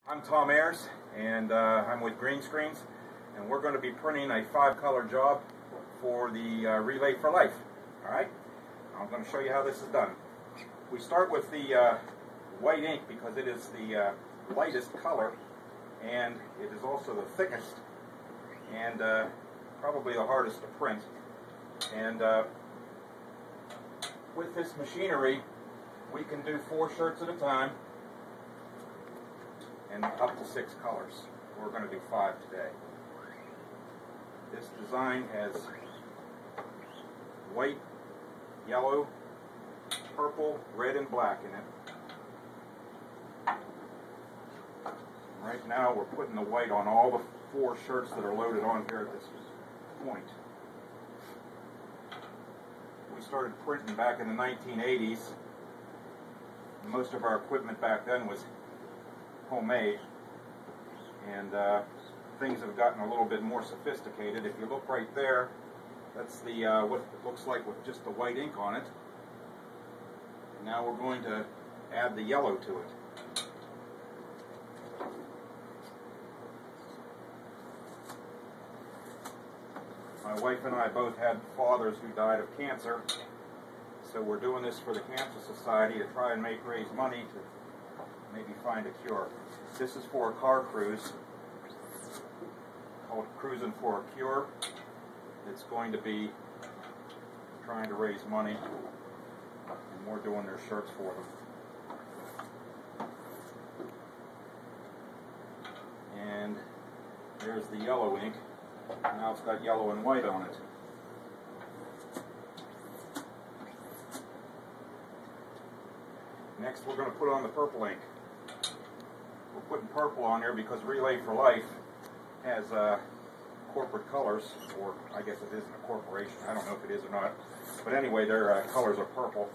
I'm Tom Ayers, and I'm with GreeneScreens, and we're going to be printing a 5-color job for the Relay for Life. Alright, I'm going to show you how this is done. We start with the white ink because it is the lightest color, and it is also the thickest, and probably the hardest to print. And with this machinery, we can do 4 shirts at a time, and up to 6 colors. We're going to do 5 today. This design has white, yellow, purple, red, and black in it. Right now we're putting the white on all the 4 shirts that are loaded on here at this point. We started printing back in the 1980s. Most of our equipment back then was homemade, and things have gotten a little bit more sophisticated. If you look right there, that's the what it looks like with just the white ink on it. And now we're going to add the yellow to it. My wife and I both had fathers who died of cancer, so we're doing this for the Cancer Society to try and raise money to maybe find a cure. This is for a car cruise called Crusin for a Cure. It's going to be trying to raise money, and we're doing their shirts for them. And there's the yellow ink. Now it's got yellow and white on it. Next we're going to put on the purple ink. We're putting purple on there because Relay for Life has corporate colors, or I guess it isn't a corporation. I don't know if it is or not. But anyway, their colors are purple.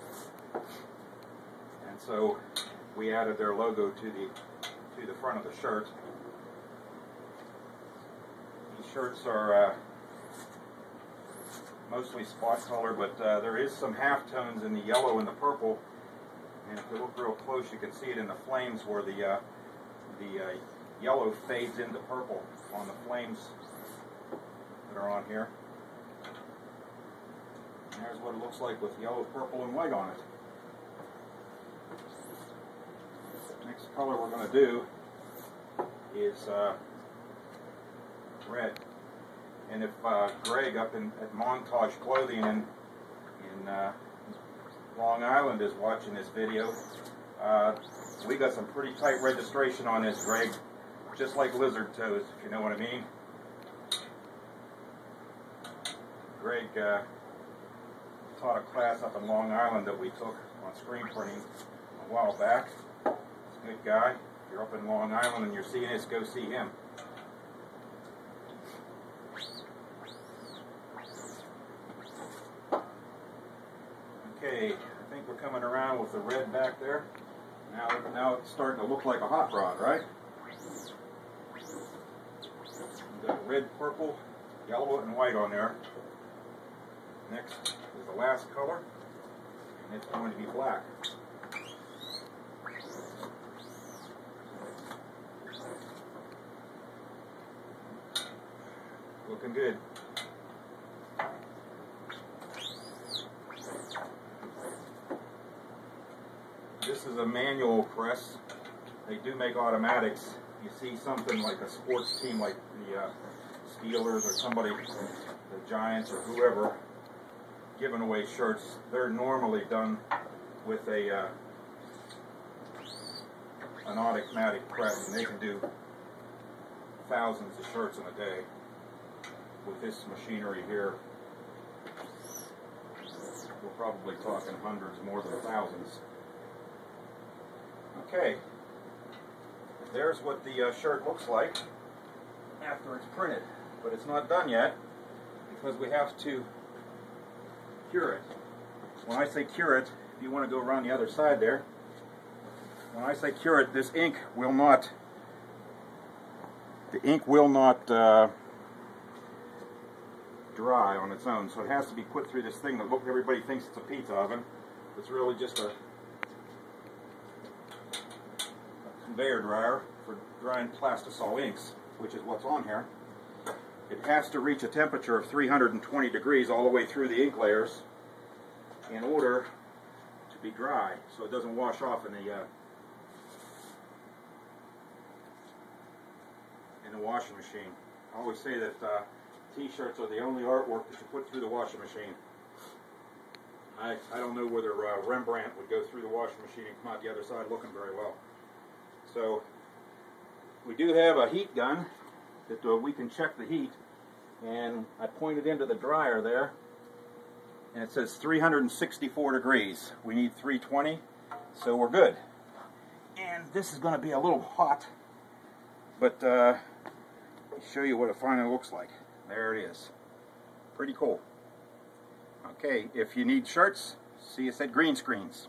And so we added their logo to the front of the shirt. These shirts are mostly spot color, but there is some halftones in the yellow and the purple. And if you look real close, you can see it in the flames where the yellow fades into purple on the flames that are on here. And there's what it looks like with yellow, purple, and white on it. Next color we're going to do is red. And if Greg up at Montage Clothing in Long Island is watching this video, we got some pretty tight registration on this, Greg, just like lizard toes, if you know what I mean. Greg taught a class up in Long Island that we took on screen printing a while back. He's a good guy. If you're up in Long Island and you're seeing this, go see him. Okay, I think we're coming around with the red back there. Now it's starting to look like a hot rod, right? We've got red, purple, yellow, and white on there. Next is the last color, and it's going to be black. Looking good. This is a manual press. They do make automatics. You see something like a sports team like the Steelers or somebody, the Giants or whoever, giving away shirts. They're normally done with an automatic press, and they can do thousands of shirts in a day. With this machinery here, we're probably talking hundreds more than thousands. Okay, there's what the shirt looks like after it's printed, but it's not done yet because we have to cure it. When I say cure it, if you want to go around the other side there, when I say cure it, this ink will not, dry on its own, so it has to be put through this thing that everybody thinks it's a pizza oven. It's really just a conveyor dryer for drying plastisol inks, which is what's on here. It has to reach a temperature of 320 degrees all the way through the ink layers in order to be dry, so it doesn't wash off in the washing machine. I always say that t-shirts are the only artwork that you put through the washing machine. I don't know whether Rembrandt would go through the washing machine and come out the other side looking very well. So we do have a heat gun that we can check the heat, and I pointed into the dryer there, and it says 364 degrees. We need 320, so we're good. And this is going to be a little hot, but let me show you what it finally looks like. There it is. Pretty cool. Okay, if you need shirts, see us at GreeneScreens.